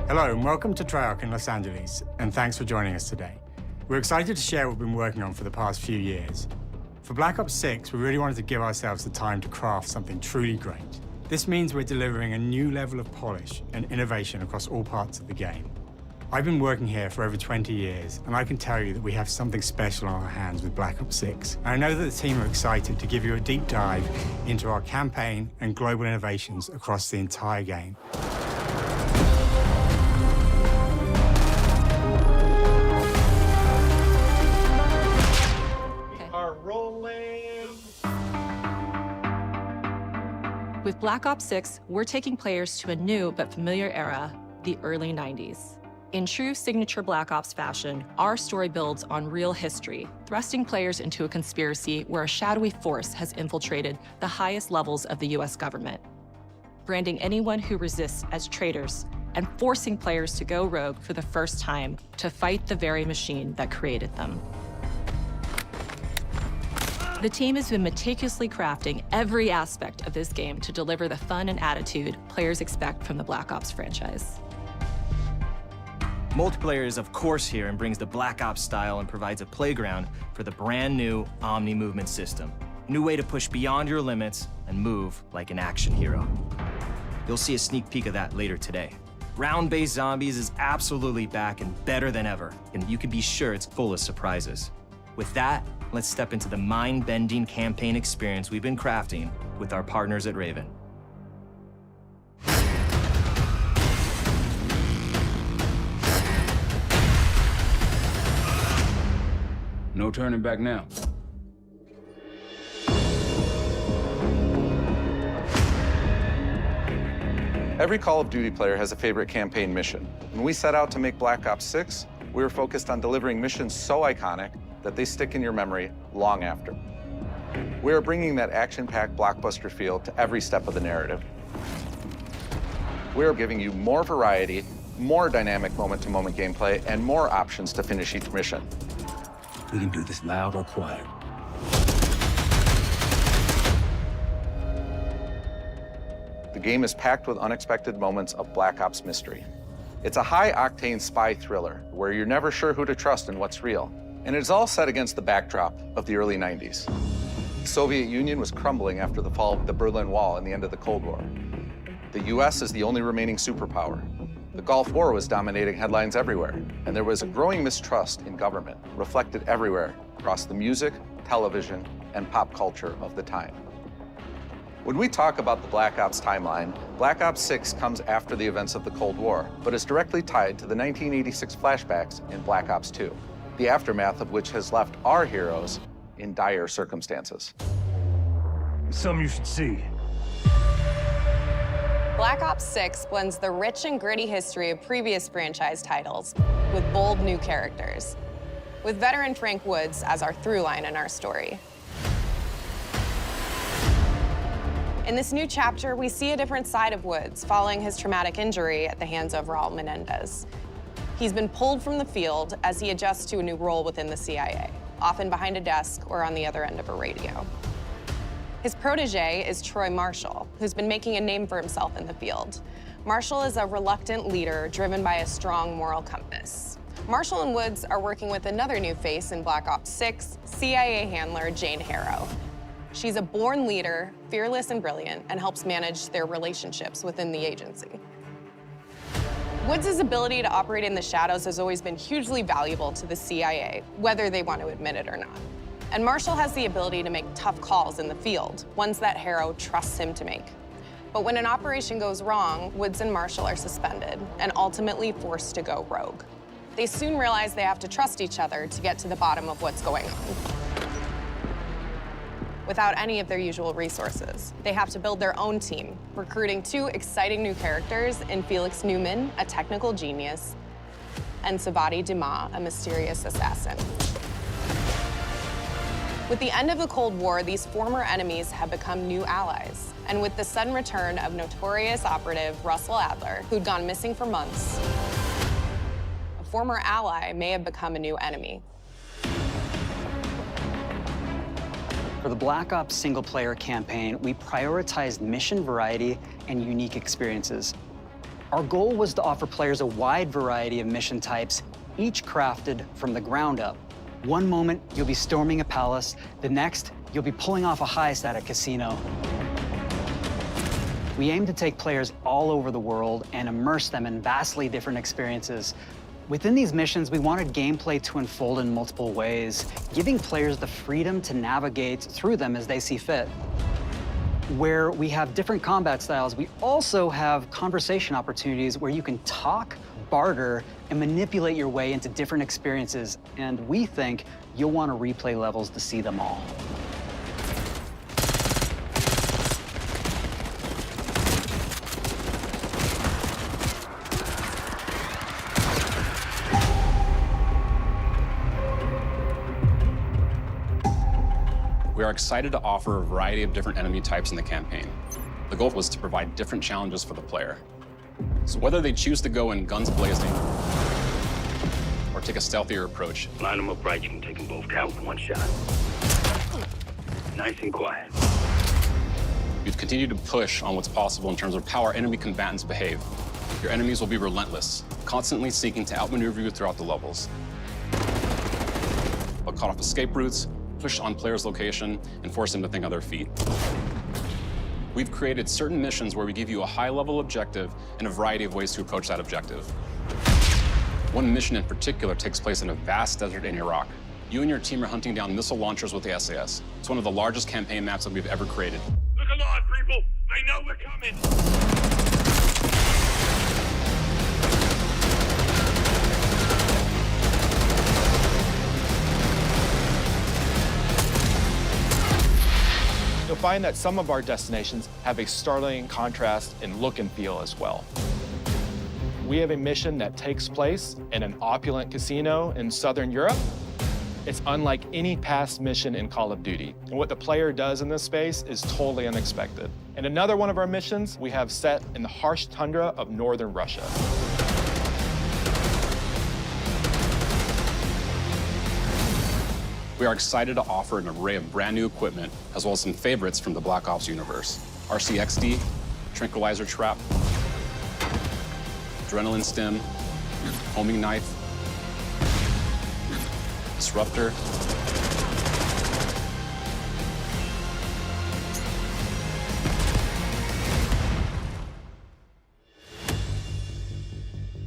Hello and welcome to Treyarch in Los Angeles, and thanks for joining us today. We're excited to share what we've been working on for the past few years. For Black Ops 6, we really wanted to give ourselves the time to craft something truly great. This means we're delivering a new level of polish and innovation across all parts of the game. I've been working here for over 20 years, and I can tell you that we have something special on our hands with Black Ops 6. And I know that the team are excited to give you a deep dive into our campaign and global innovations across the entire game. With Black Ops 6, we're taking players to a new but familiar era, the early 90s. In true signature Black Ops fashion, our story builds on real history, thrusting players into a conspiracy where a shadowy force has infiltrated the highest levels of the US government, branding anyone who resists as traitors and forcing players to go rogue for the first time to fight the very machine that created them. The team has been meticulously crafting every aspect of this game to deliver the fun and attitude players expect from the Black Ops franchise. Multiplayer is of course here and brings the Black Ops style and provides a playground for the brand new Omni Movement system. New way to push beyond your limits and move like an action hero. You'll see a sneak peek of that later today. Round-based zombies is absolutely back and better than ever, and you can be sure it's full of surprises. With that, let's step into the mind-bending campaign experience we've been crafting with our partners at Raven. No turning back now. Every Call of Duty player has a favorite campaign mission. When we set out to make Black Ops 6, we were focused on delivering missions so iconic that they stick in your memory long after. We are bringing that action-packed blockbuster feel to every step of the narrative. We are giving you more variety, more dynamic moment-to-moment gameplay, and more options to finish each mission. We can do this loud or quiet. The game is packed with unexpected moments of Black Ops mystery. It's a high-octane spy thriller where you're never sure who to trust and what's real. And it's all set against the backdrop of the early 90s. The Soviet Union was crumbling after the fall of the Berlin Wall and the end of the Cold War. The US is the only remaining superpower. The Gulf War was dominating headlines everywhere, and there was a growing mistrust in government, reflected everywhere across the music, television, and pop culture of the time. When we talk about the Black Ops timeline, Black Ops 6 comes after the events of the Cold War, but is directly tied to the 1986 flashbacks in Black Ops 2, the aftermath of which has left our heroes in dire circumstances. Something you should see. Black Ops 6 blends the rich and gritty history of previous franchise titles with bold new characters, with veteran Frank Woods as our through line in our story. In this new chapter, we see a different side of Woods following his traumatic injury at the hands of Raul Menendez. He's been pulled from the field as he adjusts to a new role within the CIA, often behind a desk or on the other end of a radio. His protege is Troy Marshall, who's been making a name for himself in the field. Marshall is a reluctant leader driven by a strong moral compass. Marshall and Woods are working with another new face in Black Ops 6, CIA handler Jane Harrow. She's a born leader, fearless and brilliant, and helps manage their relationships within the agency. Woods' ability to operate in the shadows has always been hugely valuable to the CIA, whether they want to admit it or not. And Marshall has the ability to make tough calls in the field, ones that Harrow trusts him to make. But when an operation goes wrong, Woods and Marshall are suspended and ultimately forced to go rogue. They soon realize they have to trust each other to get to the bottom of what's going on. Without any of their usual resources, they have to build their own team, recruiting two exciting new characters in Felix Newman, a technical genius, and Savati Dumas, a mysterious assassin. With the end of the Cold War, these former enemies have become new allies. And with the sudden return of notorious operative Russell Adler, who'd gone missing for months, a former ally may have become a new enemy. For the Black Ops single-player campaign, we prioritized mission variety and unique experiences. Our goal was to offer players a wide variety of mission types, each crafted from the ground up. One moment, you'll be storming a palace. The next, you'll be pulling off a heist at a casino. We aim to take players all over the world and immerse them in vastly different experiences. Within these missions, we wanted gameplay to unfold in multiple ways, giving players the freedom to navigate through them as they see fit. Where we have different combat styles, we also have conversation opportunities where you can talk, barter, and manipulate your way into different experiences. And we think you'll want to replay levels to see them all. We are excited to offer a variety of different enemy types in the campaign. The goal was to provide different challenges for the player. So whether they choose to go in guns blazing or take a stealthier approach. Line them up right, you can take them both down with one shot. Nice and quiet. We've continued to push on what's possible in terms of how our enemy combatants behave. Your enemies will be relentless, constantly seeking to outmaneuver you throughout the levels. They'll cut off escape routes, push on players' location, and force them to think on their feet. We've created certain missions where we give you a high-level objective and a variety of ways to approach that objective. One mission in particular takes place in a vast desert in Iraq. You and your team are hunting down missile launchers with the SAS. It's one of the largest campaign maps that we've ever created. Look alive, people! They know we're coming! You'll find that some of our destinations have a startling contrast in look and feel as well. We have a mission that takes place in an opulent casino in Southern Europe. It's unlike any past mission in Call of Duty. And what the player does in this space is totally unexpected. And another one of our missions we have set in the harsh tundra of northern Russia. We are excited to offer an array of brand new equipment, as well as some favorites from the Black Ops universe. RCXD, Tranquilizer Trap, Adrenaline Stim, Homing Knife, Disruptor,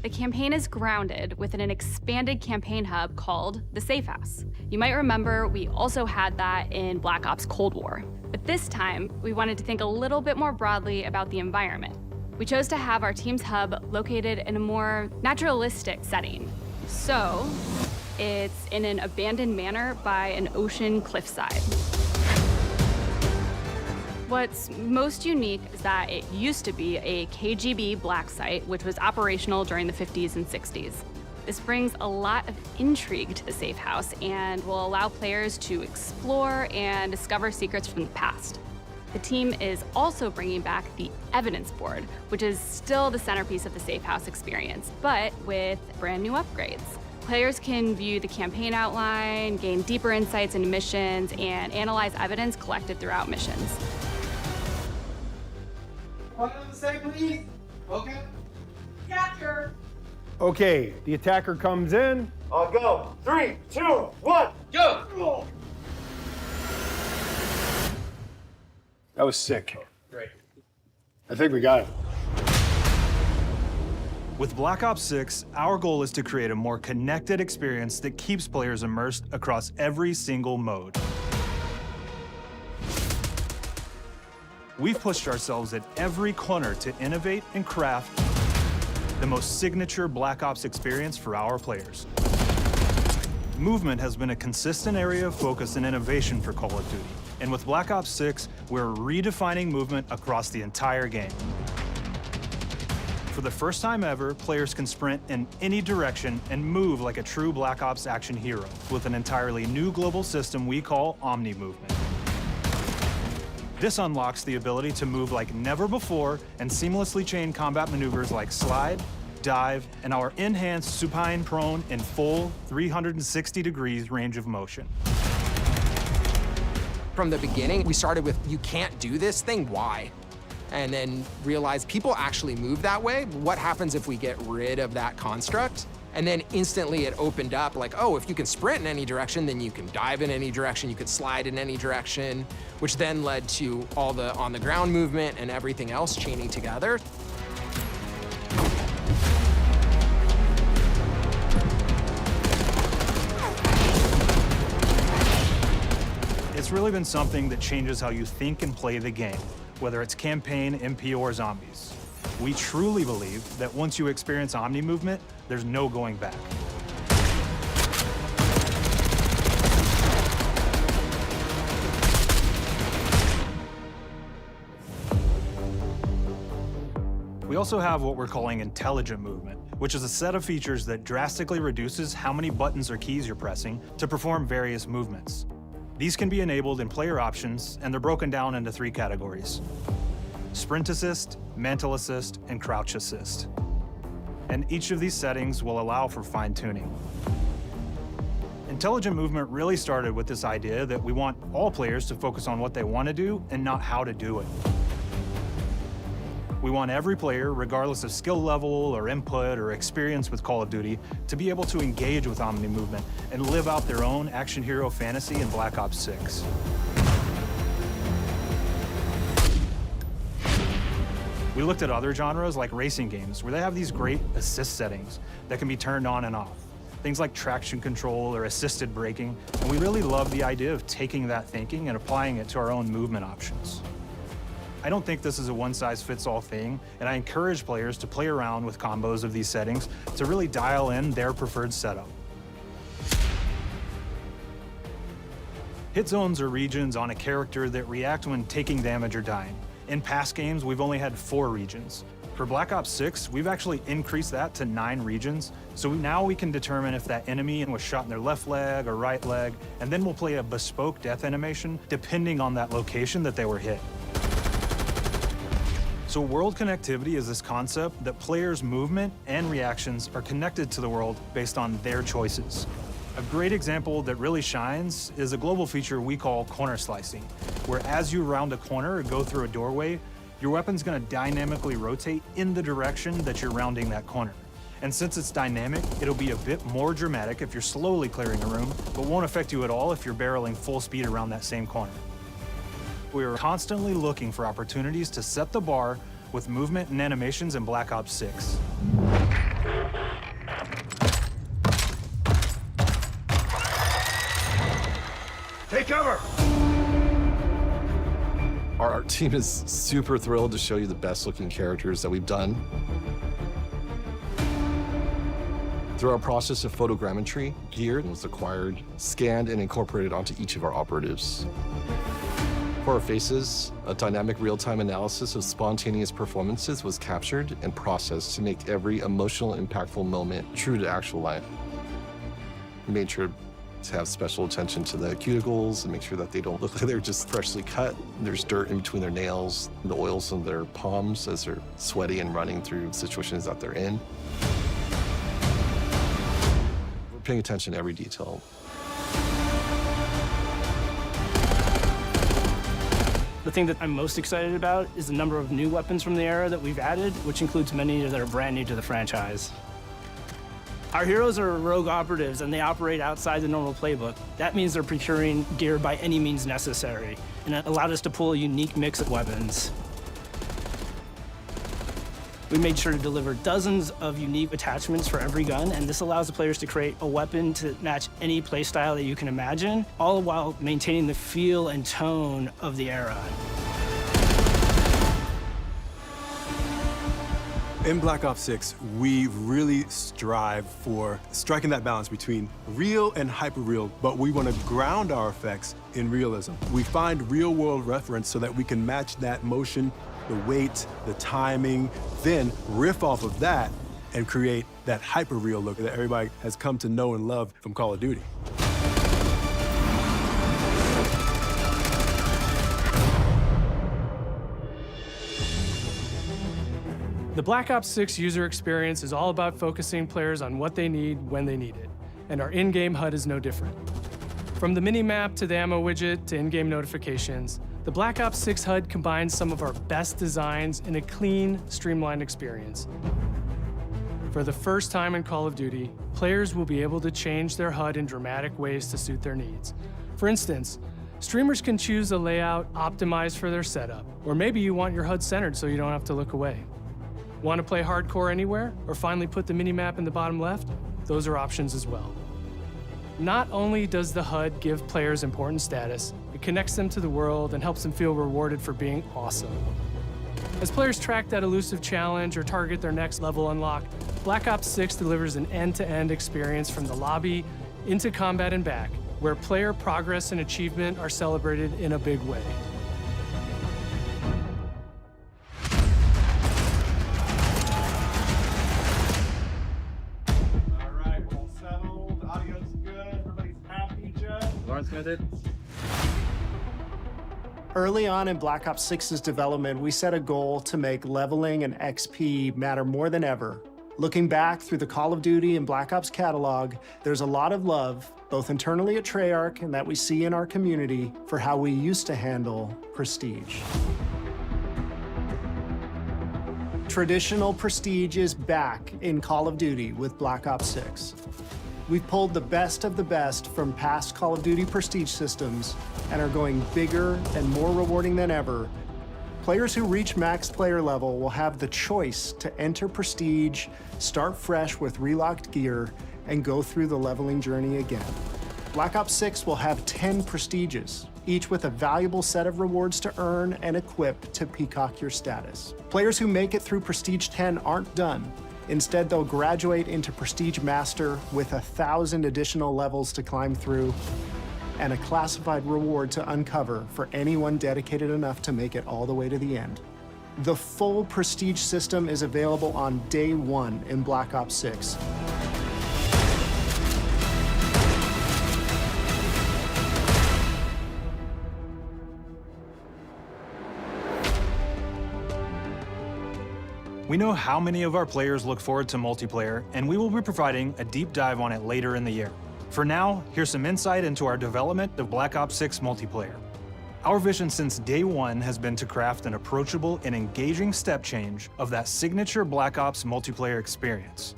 The campaign is grounded within an expanded campaign hub called the Safe House. You might remember we also had that in Black Ops Cold War. But this time, we wanted to think a little bit more broadly about the environment. We chose to have our team's hub located in a more naturalistic setting. So, it's in an abandoned manor by an ocean cliffside. What's most unique is that it used to be a KGB black site, which was operational during the 50s and 60s. This brings a lot of intrigue to the Safe House and will allow players to explore and discover secrets from the past. The team is also bringing back the evidence board, which is still the centerpiece of the Safe House experience, but with brand new upgrades. Players can view the campaign outline, gain deeper insights into missions, and analyze evidence collected throughout missions. What does it say, please? Okay. Capture. Okay, the attacker comes in. I'll go. 3, 2, 1, go! That was sick. Great. I think we got it. With Black Ops 6, our goal is to create a more connected experience that keeps players immersed across every single mode. We've pushed ourselves at every corner to innovate and craft the most signature Black Ops experience for our players. Movement has been a consistent area of focus and innovation for Call of Duty. And with Black Ops 6, we're redefining movement across the entire game. For the first time ever, players can sprint in any direction and move like a true Black Ops action hero with an entirely new global system we call Omni Movement. This unlocks the ability to move like never before and seamlessly chain combat maneuvers like slide, dive, and our enhanced supine prone in full 360 degrees range of motion. From the beginning, we started with, you can't do this thing, why? and then realized people actually move that way. What happens if we get rid of that construct? And then instantly it opened up like, oh, if you can sprint in any direction, then you can dive in any direction, you could slide in any direction, which then led to all the on-the-ground movement and everything else chaining together. It's really been something that changes how you think and play the game, whether it's campaign, MP, or zombies. We truly believe that once you experience Omni Movement, there's no going back. We also have what we're calling Intelligent Movement, which is a set of features that drastically reduces how many buttons or keys you're pressing to perform various movements. These can be enabled in player options, and they're broken down into 3 categories: Sprint Assist, Mantle Assist, and Crouch Assist. And each of these settings will allow for fine-tuning. Intelligent Movement really started with this idea that we want all players to focus on what they want to do and not how to do it. We want every player, regardless of skill level or input or experience with Call of Duty, to be able to engage with Omni Movement and live out their own action hero fantasy in Black Ops 6. We looked at other genres like racing games, where they have these great assist settings that can be turned on and off. Things like traction control or assisted braking. And we really love the idea of taking that thinking and applying it to our own movement options. I don't think this is a one-size-fits-all thing, and I encourage players to play around with combos of these settings to really dial in their preferred setup. Hit zones are regions on a character that react when taking damage or dying. In past games, we've only had 4 regions. For Black Ops 6, we've actually increased that to 9 regions, so now we can determine if that enemy was shot in their left leg or right leg, and then we'll play a bespoke death animation depending on that location that they were hit. So world connectivity is this concept that players' movement and reactions are connected to the world based on their choices. A great example that really shines is a global feature we call corner slicing, where as you round a corner or go through a doorway, your weapon's gonna dynamically rotate in the direction that you're rounding that corner. And since it's dynamic, it'll be a bit more dramatic if you're slowly clearing a room, but won't affect you at all if you're barreling full speed around that same corner. We are constantly looking for opportunities to set the bar with movement and animations in Black Ops 6. Take cover! Our art team is super thrilled to show you the best looking characters that we've done. Through our process of photogrammetry, gear was acquired, scanned, and incorporated onto each of our operatives. For our faces, a dynamic real-time analysis of spontaneous performances was captured and processed to make every emotional, impactful moment true to actual life. We made sure to have special attention to the cuticles and make sure that they don't look like they're just freshly cut. There's dirt in between their nails, the oils on their palms as they're sweaty and running through situations that they're in. We're paying attention to every detail. The thing that I'm most excited about is the number of new weapons from the era that we've added, which includes many that are brand new to the franchise. Our heroes are rogue operatives, and they operate outside the normal playbook. That means they're procuring gear by any means necessary, and it allowed us to pull a unique mix of weapons. We made sure to deliver dozens of unique attachments for every gun, and this allows the players to create a weapon to match any playstyle that you can imagine, all while maintaining the feel and tone of the era. In Black Ops 6, we really strive for striking that balance between real and hyper-real, but we want to ground our effects in realism. We find real-world reference so that we can match that motion, the weight, the timing, then riff off of that and create that hyper-real look that everybody has come to know and love from Call of Duty. The Black Ops 6 user experience is all about focusing players on what they need when they need it, and our in-game HUD is no different. From the mini-map to the ammo widget to in-game notifications, The Black Ops 6 HUD combines some of our best designs in a clean, streamlined experience. For the first time in Call of Duty, players will be able to change their HUD in dramatic ways to suit their needs. For instance, streamers can choose a layout optimized for their setup, or maybe you want your HUD centered so you don't have to look away. Want to play hardcore anywhere, or finally put the minimap in the bottom left? Those are options as well. Not only does the HUD give players important status, it connects them to the world and helps them feel rewarded for being awesome. As players track that elusive challenge or target their next level unlock, Black Ops 6 delivers an end-to-end experience from the lobby into combat and back, where player progress and achievement are celebrated in a big way. All right, we're all settled. Audio's good. Everybody's happy, Jeff. Lauren's gonna do. Early on in Black Ops 6's development, we set a goal to make leveling and XP matter more than ever. Looking back through the Call of Duty and Black Ops catalog, there's a lot of love, both internally at Treyarch and that we see in our community, for how we used to handle prestige. Traditional prestige is back in Call of Duty with Black Ops 6. We've pulled the best of the best from past Call of Duty prestige systems and are going bigger and more rewarding than ever. Players who reach max player level will have the choice to enter prestige, start fresh with relocked gear, and go through the leveling journey again. Black Ops 6 will have 10 prestiges, each with a valuable set of rewards to earn and equip to peacock your status. Players who make it through Prestige 10 aren't done. Instead, they'll graduate into Prestige Master with 1,000 additional levels to climb through and a classified reward to uncover for anyone dedicated enough to make it all the way to the end. The full Prestige system is available on day one in Black Ops 6. We know how many of our players look forward to multiplayer, and we will be providing a deep dive on it later in the year. For now, here's some insight into our development of Black Ops 6 multiplayer. Our vision since day one has been to craft an approachable and engaging step change of that signature Black Ops multiplayer experience.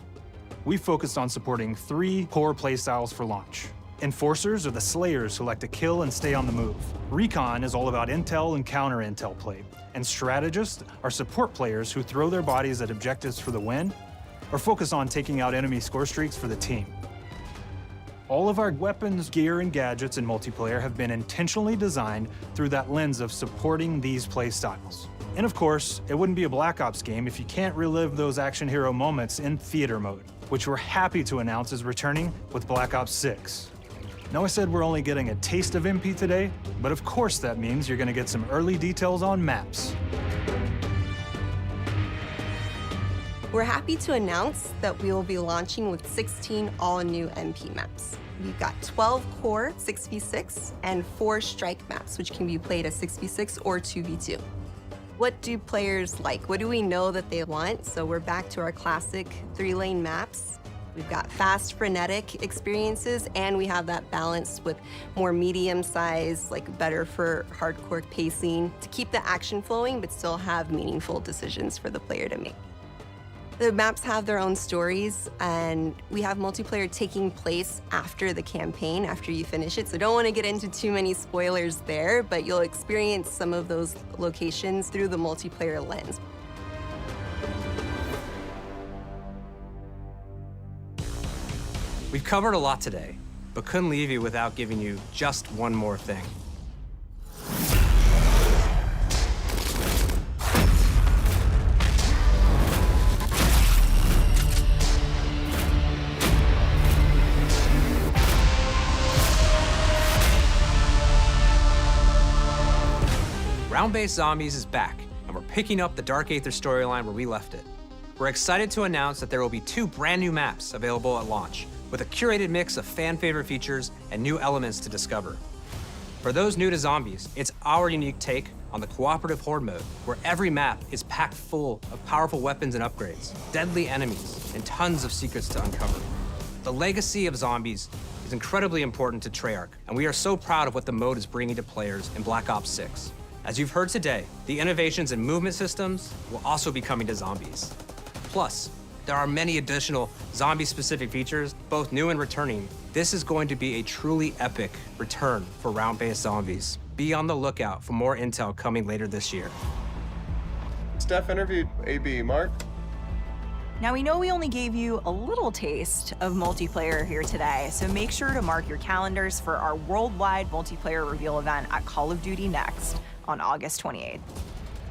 We focused on supporting 3 core playstyles for launch. Enforcers are the slayers who like to kill and stay on the move. Recon is all about intel and counter-intel play. And strategists are support players who throw their bodies at objectives for the win or focus on taking out enemy score streaks for the team. All of our weapons, gear, and gadgets in multiplayer have been intentionally designed through that lens of supporting these play styles. And of course, it wouldn't be a Black Ops game if you can't relive those action hero moments in theater mode, which we're happy to announce is returning with Black Ops 6. Now, I said we're only getting a taste of MP today, but of course that means you're gonna get some early details on maps. We're happy to announce that we will be launching with 16 all-new MP maps. We've got 12 core 6v6 and 4 strike maps, which can be played as 6v6 or 2v2. What do players like? What do we know that they want? So we're back to our classic 3-lane maps. We've got fast, frenetic experiences, and we have that balance with more medium size, like better for hardcore pacing, to keep the action flowing, but still have meaningful decisions for the player to make. The maps have their own stories, and we have multiplayer taking place after the campaign, after you finish it. So don't want to get into too many spoilers there, but you'll experience some of those locations through the multiplayer lens. We've covered a lot today, but couldn't leave you without giving you just one more thing. Round-based Zombies is back, and we're picking up the Dark Aether storyline where we left it. We're excited to announce that there will be 2 brand new maps available at launch, with a curated mix of fan-favorite features and new elements to discover. For those new to Zombies, it's our unique take on the cooperative horde mode, where every map is packed full of powerful weapons and upgrades, deadly enemies, and tons of secrets to uncover. The legacy of Zombies is incredibly important to Treyarch, and we are so proud of what the mode is bringing to players in Black Ops 6. As you've heard today, the innovations in movement systems will also be coming to zombies. Plus, there are many additional zombie-specific features, both new and returning. This is going to be a truly epic return for round-based zombies. Be on the lookout for more intel coming later this year. Steph interviewed AB. Mark? Now, we know we only gave you a little taste of multiplayer here today, so make sure to mark your calendars for our worldwide multiplayer reveal event at Call of Duty Next on August 28th.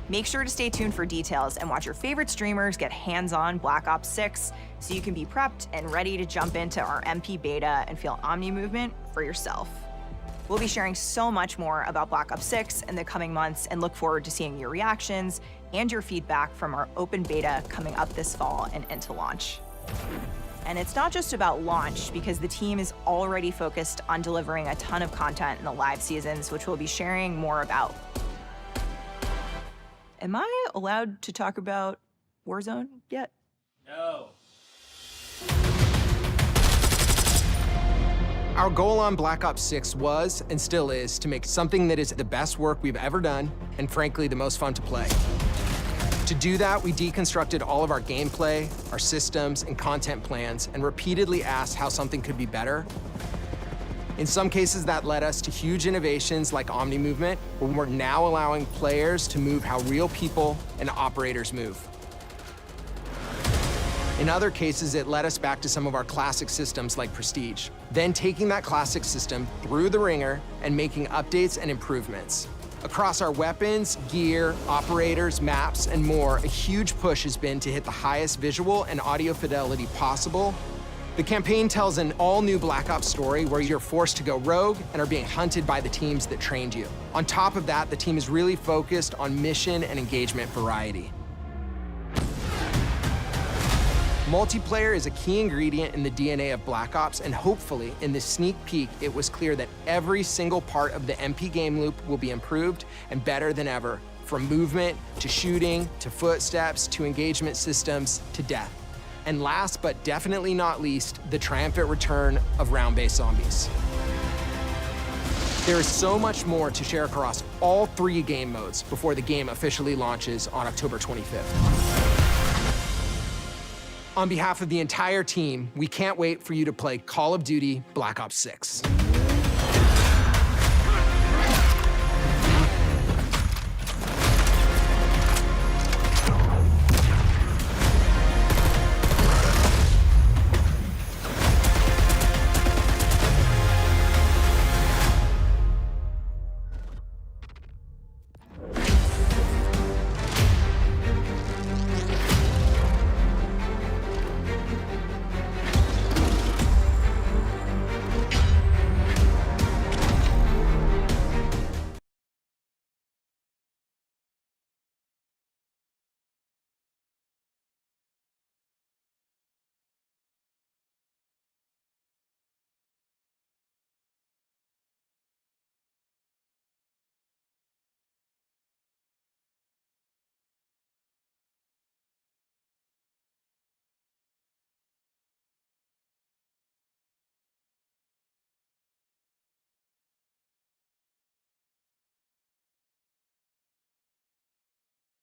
Make sure to stay tuned for details and watch your favorite streamers get hands-on Black Ops 6 so you can be prepped and ready to jump into our MP beta and feel Omni Movement for yourself. We'll be sharing so much more about Black Ops 6 in the coming months and look forward to seeing your reactions and your feedback from our open beta coming up this fall and into launch. And it's not just about launch, because the team is already focused on delivering a ton of content in the live seasons, which we'll be sharing more about. Am I allowed to talk about Warzone yet? No. Our goal on Black Ops 6 was, and still is, to make something that is the best work we've ever done, and frankly, the most fun to play. To do that, we deconstructed all of our gameplay, our systems, and content plans, and repeatedly asked how something could be better. In some cases, that led us to huge innovations like Omni Movement, where we're now allowing players to move how real people and operators move. In other cases, it led us back to some of our classic systems like Prestige, then taking that classic system through the ringer and making updates and improvements. Across our weapons, gear, operators, maps, and more, a huge push has been to hit the highest visual and audio fidelity possible. The campaign tells an all-new Black Ops story where you're forced to go rogue and are being hunted by the teams that trained you. On top of that, the team is really focused on mission and engagement variety. Multiplayer is a key ingredient in the DNA of Black Ops, and hopefully, in this sneak peek, it was clear that every single part of the MP game loop will be improved and better than ever, from movement, to shooting, to footsteps, to engagement systems, to death. And last but definitely not least, the triumphant return of round-based zombies. There is so much more to share across all 3 game modes before the game officially launches on October 25th. On behalf of the entire team, we can't wait for you to play Call of Duty Black Ops 6.